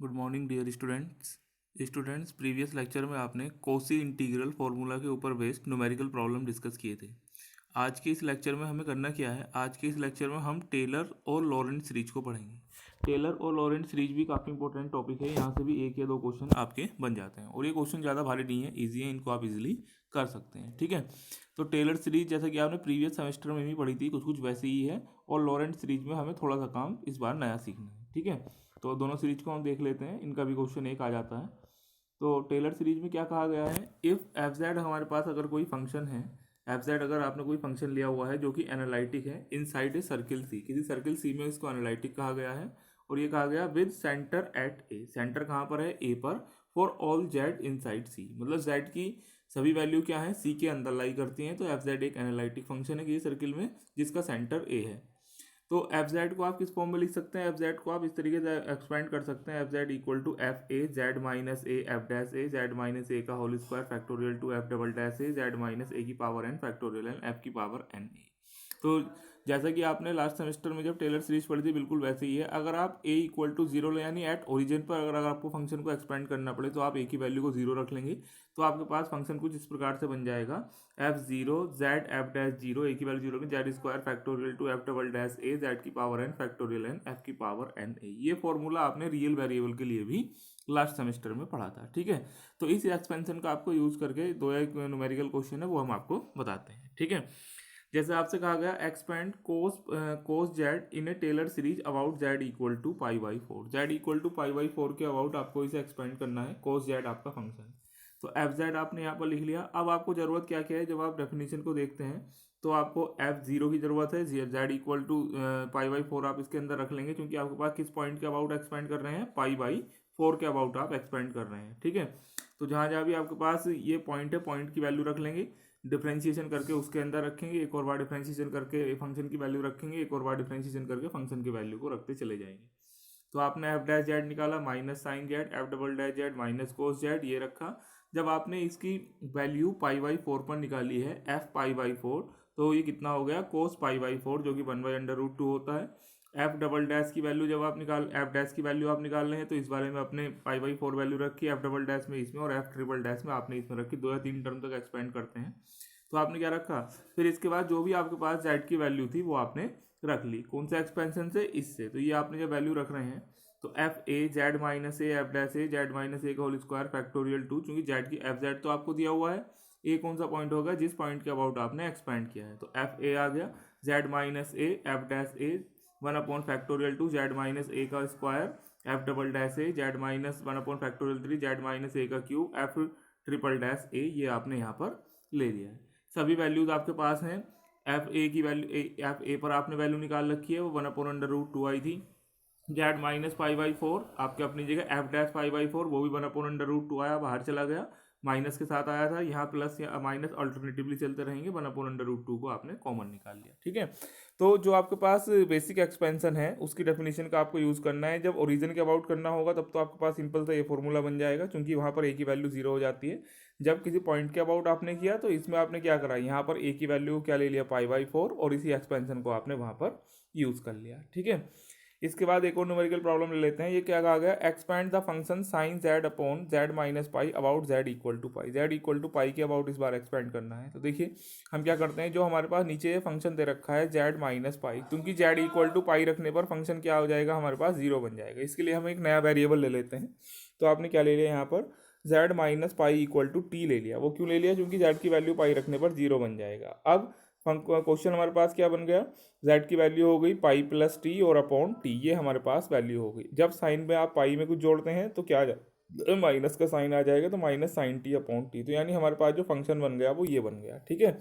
Good morning dear students previous lecture में आपने Kosi integral formula के ऊपर बेस्ड न्यूमेरिकल प्रॉब्लम डिस्कस किए थे। आज के इस लेक्चर में हमें करना क्या है, आज के इस लेक्चर में हम टेलर और लॉरेंट सीरीज को पढ़ेंगे। टेलर और लॉरेंट सीरीज भी काफ़ी इंपॉर्टेंट टॉपिक है, यहाँ से भी एक या दो क्वेश्चन आपके बन जाते हैं और ये क्वेश्चन ज़्यादा भारी नहीं है, ईजी है, इनको आप इजीली कर सकते हैं। ठीक है, तो टेलर सीरीज जैसा कि आपने प्रीवियस सेमेस्टर में भी पढ़ी थी, कुछ कुछ वैसे ही है, और लॉरेंट सीरीज में हमें थोड़ा सा काम इस बार नया सीखना है। ठीक है, तो दोनों सीरीज को हम देख लेते हैं, इनका भी क्वेश्चन एक आ जाता है। तो टेलर सीरीज में क्या कहा गया है, इफ़ एफ जेड हमारे पास अगर कोई फंक्शन है, एफ जेड अगर आपने कोई फंक्शन लिया हुआ है जो कि एनालिटिक है इन साइड ए सर्किल सी, किसी सर्किल सी में इसको एनालिटिक कहा गया है, और ये कहा गया with centre at A, centre कहाँ पर है, ए पर, for all Z inside C, मतलब जेड की सभी वैल्यू क्या है, सी के अंदर लाई करती हैं। तो एफ जेड एक एनालिटिक फंक्शन है किसी सर्किल में जिसका सेंटर ए है। तो एफ जेड को आप किस फॉर्म में लिख सकते हैं, एफ जेड को आप इस तरीके से एक्सपेंड कर सकते हैं, F Z equal to F A Z minus A F dash A Z minus A का whole square factorial two F double dash A Z minus A की power N factorial N F की power N A. तो जैसा कि आपने last semester में जब Taylor series पढ़ी थी बिल्कुल वैसे ही है। अगर आप ए इक्वल टू जीरो ले, यानी एट ओरिजिन पर अगर आपको फंक्शन को एक्सपेंड करना पड़े तो आप ए की वैल्यू को जीरो रख लेंगे, तो आपके पास फंक्शन कुछ इस प्रकार से बन जाएगा, F zero Z F dash zero, A की वैल्यू जीरो में Z square factorial two F double dash A Z की power N factorial N F की पावर एन ए। ये फॉर्मूला आपने रियल वेरिएबल के लिए भी लास्ट सेमेस्टर में पढ़ा था। ठीक है, तो इस एक्सपेंशन का आपको यूज करके दो एक न्यूमेरिकल क्वेश्चन है वो हम आपको बताते हैं। ठीक है, जैसे आपसे कहा गया expand cos Z in a Taylor series about Z equal to pi by four, Z equal to pi by four के अबाउट आपको इसे एक्सपेंड करना है, कोस जेड आपका फंक्शन है। तो एफ जेड आपने यहाँ पर लिख लिया। अब आपको जरूरत क्या क्या है, जब आप डेफिनेशन को देखते हैं तो आपको एफ जीरो की जरूरत है, Z equal to pi by four आप इसके अंदर रख लेंगे, क्योंकि आपके पास किस पॉइंट के अबाउट एक्सपेंड कर रहे हैं, पाई बाई फोर के अबाउट आप एक्सपेंड कर रहे हैं। ठीक है, तो जहाँ जहाँ भी आपके पास ये पॉइंट है, पॉइंट की वैल्यू रख लेंगे, डिफ्रेंशिएशन करके उसके अंदर रखेंगे, एक और बार डिफ्रेंशिएशन करके फंक्शन की वैल्यू रखेंगे, एक और बार डिफ्रेंशिएशन करके फंक्शन की वैल्यू को रखते चले जाएंगे। तो आपने एफ डैश जेड निकाला minus sine Z, F double dash Z minus cos Z, ये रखा। जब आपने इसकी वैल्यू पाई बाई फोर पर निकाली है, एफ पाई बाई फोर, तो ये कितना हो गया, कोस पाई बाई फोर, जो कि one by under root two होता है। एफ डबल डैश की वैल्यू जब आप एफ डैश की वैल्यू आप निकाल रहे हैं, तो इस बारे में अपने पाई बाई फोर वैल्यू रखी, एफ डबल डैश में इसमें, और एफ ट्रिपल डैश में आपने इसमें रखी, दो या तीन टर्म तक एक्सपेंड करते हैं। तो आपने क्या रखा, फिर इसके बाद जो भी आपके पास जेड की वैल्यू थी वो आपने रख ली, कौन सा एक्सपेंशन से, इससे। तो ये आपने जब वैल्यू रख रहे हैं, तो F A Z minus A F dash A Z minus A का होल स्क्वायर फैक्टोरियल टू, चूंकि जेड की एफ जेड तो आपको दिया हुआ है, ए कौन सा पॉइंट होगा, जिस पॉइंट के अबाउट आपने एक्सपेंड किया है, तो एफ ए आ गया, Z minus A F dash A one upon factorial two Z minus A का square F double dash A Z minus one upon factorial three Z minus A का cube F triple dash A, ये आपने यहाँ पर ले लिया है। सभी वैल्यूज आपके पास हैं, एफ ए की वैल्यू एफ ए पर आपने वैल्यू निकाल रखी है, वो one upon under root two आई थी। Z minus pi by four आपके अपनी जगह, F dash pi by four वो भी one upon under root two आया, बाहर चला गया, माइनस के साथ आया था, यहाँ प्लस या माइनस अल्टरनेटिवली चलते रहेंगे, one upon under root two को आपने कॉमन निकाल लिया। ठीक है, तो जो आपके पास बेसिक एक्सपेंशन है उसकी डेफिनेशन का आपको यूज़ करना है। जब ओरिजिन के अबाउट करना होगा तब तो आपके पास सिंपल सा ये फॉर्मूला बन जाएगा, क्योंकि वहाँ पर ए की वैल्यू जीरो हो जाती है। जब किसी पॉइंट के अबाउट आपने किया तो इसमें आपने क्या करा, यहाँ पर ए की वैल्यू क्या ले लिया, पाई बाई फोर, और इसी एक्सपेंशन को आपने वहाँ पर यूज़ कर लिया। ठीक है, इसके बाद एक और न्यूमेरिकल प्रॉब्लम ले लेते हैं। ये क्या कहा गया, expand the function sine Z upon Z minus pi about Z equal to pi, Z equal to pi के अबाउट इस बार एक्सपेंड करना है। तो देखिए हम क्या करते हैं, जो हमारे पास नीचे फंक्शन दे रखा है जेड माइनस पाई, क्योंकि जेड इक्वल टू पाई रखने पर फंक्शन क्या हो जाएगा, हमारे पास जीरो बन जाएगा। इसके लिए हम एक नया वेरिएबल ले लेते हैं। तो आपने क्या ले लिया यहाँ पर, Z minus pi equal to T ले लिया। वो क्यों ले लिया, क्योंकि जेड की वैल्यू पाई रखने पर जीरो बन जाएगा। अब क्वेश्चन हमारे पास क्या बन गया, जेड की वैल्यू हो गई पाई प्लस टी और अपॉन टी, ये हमारे पास वैल्यू हो गई। जब साइन में आप पाई में कुछ जोड़ते हैं तो क्या आ जाए, माइनस का साइन आ जाएगा, तो minus sine T upon T, तो यानी हमारे पास जो फंक्शन बन गया वो ये बन गया। ठीक है,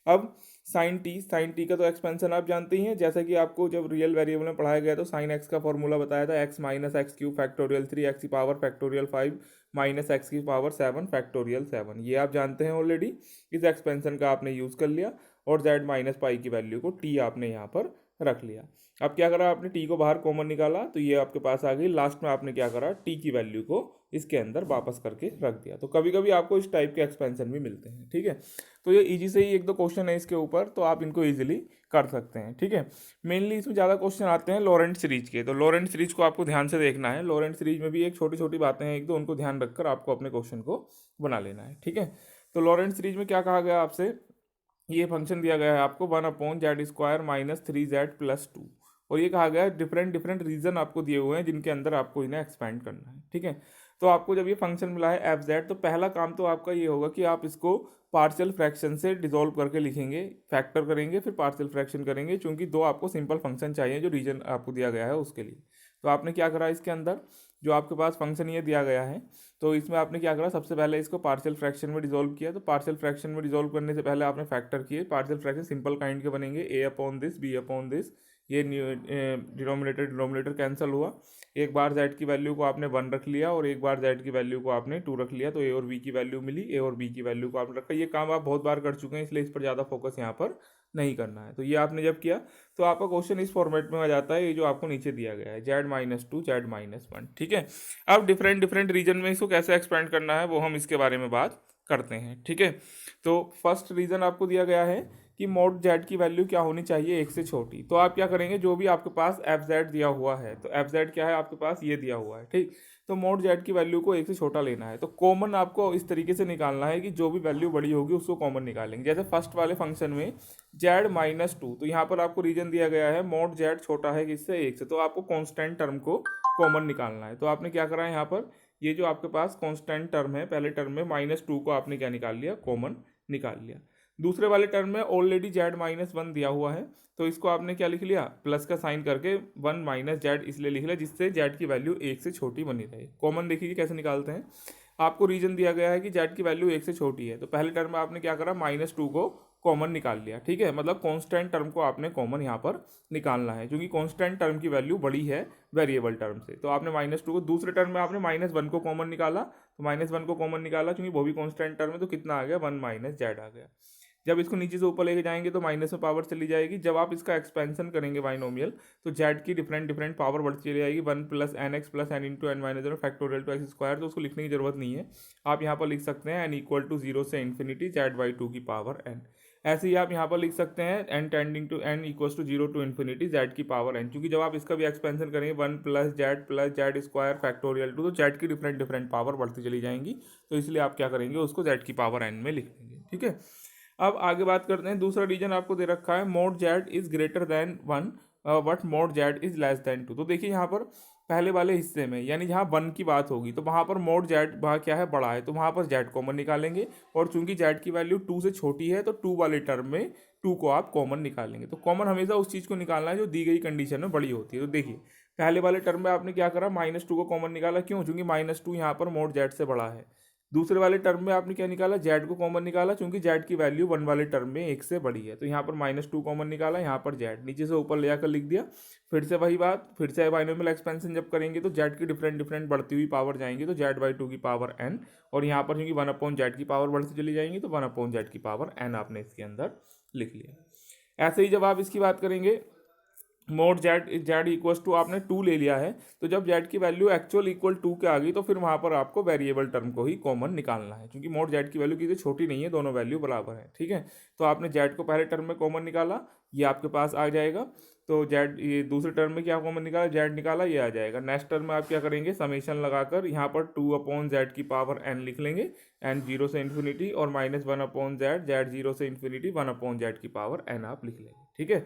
अब साइन टी का तो एक्सपेंशन आप जानते ही हैं, जैसा कि आपको जब रियल वेरिएबल में पढ़ाया गया तो साइन एक्स का फॉर्मूला बताया था, X minus X cube factorial three X की power factorial five minus X की पावर सेवन फैक्टोरियल सेवन, ये आप जानते हैं ऑलरेडी। इस एक्सपेंशन का आपने यूज़ कर लिया और जेड माइनस पाई की वैल्यू को टी आपने यहाँ पर रख लिया। अब क्या करा आपने, टी को बाहर कॉमन निकाला तो ये आपके पास आ गई। लास्ट में आपने क्या करा, टी की वैल्यू को इसके अंदर वापस करके रख दिया। तो कभी कभी आपको इस टाइप के एक्सपेंशन भी मिलते हैं, ठीक है। तो ये इजी से ही एक दो क्वेश्चन है इसके ऊपर, तो आप इनको इजीली कर सकते हैं, ठीक है। मेनली इसमें ज़्यादा क्वेश्चन आते हैं लॉरेंट सीरीज के, तो लॉरेंट सीरीज को आपको ध्यान से देखना है। लॉरेंट सीरीज में भी एक छोटी छोटी बातें हैं एक दो, उनको ध्यान रखकर आपको अपने क्वेश्चन को बना लेना है, ठीक है। तो लॉरेंट सीरीज में क्या कहा गया आपसे, ये फंक्शन दिया गया है आपको 1/z² माइनस 3z+2, और ये कहा गया है डिफरेंट डिफरेंट रीजन आपको दिए हुए हैं जिनके अंदर आपको इन्हें एक्सपेंड करना है, ठीक है। तो आपको जब ये फंक्शन मिला है f(z), तो पहला काम तो आपका ये होगा कि आप इसको पार्शियल फ्रैक्शन से डिसॉल्व करके लिखेंगे, फैक्टर करेंगे, फिर पार्शियल फ्रैक्शन करेंगे, क्योंकि दो आपको सिंपल फंक्शन चाहिए जो रीजन आपको दिया गया है उसके लिए। तो आपने क्या करा, इसके अंदर जो आपके पास फंक्शन ये दिया गया है, तो इसमें आपने क्या करा, सबसे पहले इसको पार्शियल फ्रैक्शन में डिसॉल्व किया। तो पार्शियल फ्रैक्शन में डिसॉल्व करने से पहले आपने फैक्टर किए। पार्शियल फ्रैक्शन सिंपल काइंड के बनेंगे, a/this b/this, ये डिनोमिनेटर डिनोमिनेटर कैंसिल हुआ। एक बार z की वैल्यू को आपने 1 रख लिया और एक बार z की वैल्यू को आपने 2 रख लिया, तो a और b की वैल्यू मिली। a और b की वैल्यू को आपने रखा। ये काम आप बहुत बार कर चुके हैं, इसलिए इस पर ज़्यादा फोकस यहाँ पर नहीं करना है। तो ये आपने जब किया तो आपका क्वेश्चन इस फॉर्मेट में आ जाता है, ये जो आपको नीचे दिया गया है z-2 z-1, ठीक है। अब डिफरेंट डिफरेंट रीजन में इसको कैसे एक्सपेंड करना है वो हम इसके बारे में बात करते हैं, ठीक है। तो फर्स्ट रीजन आपको दिया गया है कि मोड z की वैल्यू क्या होनी चाहिए, 1 से छोटी। तो आप क्या करेंगे, जो भी आपके पास f(z) दिया हुआ है, तो f(z) क्या है आपके पास, ये दिया हुआ है, ठीक। तो मोड z की वैल्यू को 1 से छोटा लेना है। तो कॉमन आपको इस तरीके से निकालना है कि जो भी वैल्यू बड़ी होगी उसको कॉमन निकालेंगे। जैसे फर्स्ट वाले फंक्शन में z-2, तो यहाँ पर आपको रीजन दिया गया है मोड z छोटा है किससे, 1 से, तो आपको कॉन्स्टेंट टर्म को कॉमन निकालना है। तो आपने क्या करा है, यहाँ पर ये जो आपके पास कॉन्स्टेंट टर्म है, पहले टर्म में -2 को आपने क्या निकाल लिया, कॉमन निकाल लिया। दूसरे वाले टर्म में ऑलरेडी z-1 दिया हुआ है, तो इसको आपने क्या लिख लिया, प्लस का साइन करके 1 - z इसलिए लिख लिया जिससे z की वैल्यू 1 से छोटी बनी रहे। कॉमन देखिए कैसे निकालते हैं। आपको रीजन दिया गया है कि z की वैल्यू 1 से छोटी है, तो पहले टर्म में आपने क्या करा, -2 को कॉमन निकाल लिया, ठीक है। मतलब कांस्टेंट टर्म को आपने कॉमन यहाँ पर निकालना है, क्योंकि कांस्टेंट टर्म की वैल्यू बड़ी है वेरिएबल टर्म से। तो आपने -2 को, दूसरे टर्म में आपने -1 को कॉमन निकाला, तो -1 को कॉमन निकाला क्योंकि वो भी कांस्टेंट टर्म है, तो कितना आ गया, 1 - z आ गया। जब इसको नीचे से ऊपर लेके जाएंगे तो माइनस में पावर चली जाएगी। जब आप इसका एक्सपेंशन करेंगे बाइनोमियल, तो z की डिफरेंट डिफरेंट पावर बढ़ती चली जाएगी, 1 + nx + n × n - factorial two x²। तो उसको लिखने की जरूरत नहीं है, आप यहाँ पर लिख सकते हैं n = 0 से ∞ z/2 की पावर n। ऐसे ही आप यहाँ पर लिख सकते हैं n tending to n = 0 to ∞ z की पावर n, क्योंकि जब आप इसका भी एक्सपेंशन करेंगे 1 + z + z² फैक्टोरियल टू, तो z की डिफरेंट डिफरेंट पावर बढ़ती चली जाएंगी। तो इसलिए आप क्या करेंगे, उसको z की पावर n में लिख देंगे, ठीक है। अब आगे बात करते हैं, दूसरा रीजन आपको दे रखा है mode z is greater than 1 but mode z is less than 2। तो देखिए यहाँ पर पहले वाले हिस्से में, यानी जहाँ 1 की बात होगी तो वहाँ पर मोड z वहाँ क्या है, बड़ा है, तो वहाँ पर z कॉमन निकालेंगे। और चूंकि z की वैल्यू 2 से छोटी है, तो 2 वाले टर्म में 2 को आप कॉमन निकालेंगे। तो कॉमन हमेशा उस चीज़ को निकालना है जो दी गई कंडीशन में बड़ी होती है। तो देखिए पहले वाले टर्म में आपने क्या करा, -2 को कॉमन निकाला, क्यों, चूंकि -2 यहाँ पर मोड z से बड़ा है। दूसरे वाले टर्म में आपने क्या निकाला, z को कॉमन निकाला, क्योंकि z की वैल्यू 1 वाले टर्म में 1 से बड़ी है। तो यहाँ पर -2 कॉमन निकाला, यहाँ पर z नीचे से ऊपर ले जाकर लिख दिया। फिर से वही बात, फिर से बाइनोमियल एक्सपेंशन जब करेंगे तो z की डिफरेंट डिफरेंट बढ़ती हुई पावर जाएंगी, तो z/2 की पावर n, और यहाँ पर क्योंकि 1/z की पावर बढ़ती चली जाएंगी, तो 1/z की पावर n आपने इसके अंदर लिख लिया। ऐसे ही जब आप इसकी बात करेंगे, मोड z इक्वल टू आपने 2 ले लिया है, तो जब z की वैल्यू एक्चुअल इक्वल 2 के आ गई, तो फिर वहाँ पर आपको वेरिएबल टर्म को ही कॉमन निकालना है, क्योंकि मोड z की वैल्यू किसी छोटी नहीं है, दोनों वैल्यू बराबर है, ठीक है। तो आपने z को पहले टर्म में कॉमन निकाला, ये आपके पास आ जाएगा। तो z, ये दूसरे टर्म में क्या कॉमन निकाला, z निकाला, ये आ जाएगा। नेक्स्ट टर्म में आप क्या करेंगे, समेशन लगाकर यहाँ पर 2/z की पावर n लिख लेंगे, n 0 से ∞, और -1/z, z 0 से ∞, 1/z की पावर n आप लिख लेंगे, ठीक है।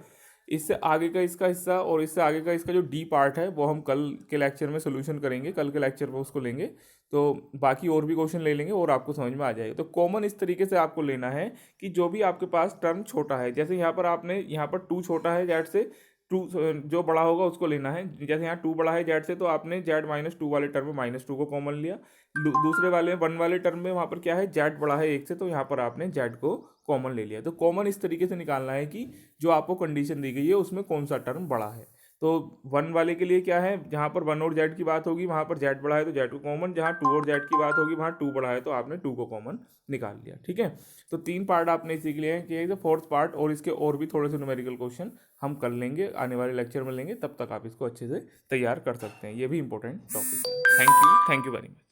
इससे आगे का इसका हिस्सा और इससे आगे का इसका जो डी पार्ट है वो हम कल के लेक्चर में सोल्यूशन करेंगे, कल के लेक्चर में उसको लेंगे। तो बाकी और भी क्वेश्चन ले लेंगे और आपको समझ में आ जाएगा। तो कॉमन इस तरीके से आपको लेना है कि जो भी आपके पास टर्म छोटा है, जैसे यहाँ पर आपने यहाँ पर 2 छोटा है z से, 2 जो बड़ा होगा उसको लेना है। जैसे यहाँ 2 बड़ा है z से, तो आपने z-2 वाले टर्म में -2 को कॉमन लिया। दूसरे वाले 1 वाले टर्म में वहाँ पर क्या है, z बड़ा है 1 से, तो यहाँ पर आपने z को कॉमन ले लिया। तो कॉमन इस तरीके से निकालना है कि जो आपको कंडीशन दी गई है उसमें कौन सा टर्म बड़ा है। तो 1 वाले के लिए क्या है, जहाँ पर 1 और z की बात होगी वहाँ पर z बड़ा है तो z को कॉमन, जहाँ 2 और z की बात होगी वहाँ 2 बड़ा है तो आपने 2 को कॉमन निकाल लिया। ठीक है, तो 3 पार्ट आपने सीख लिए हैं कि फोर्थ पार्ट, और इसके और भी थोड़े से न्यूमेरिकल क्वेश्चन हम कर लेंगे, आने वाले लेक्चर में लेंगे, तब तक आप इसको अच्छे से तैयार कर सकते हैं। ये भी इंपॉर्टेंट टॉपिक है। Thank you very much.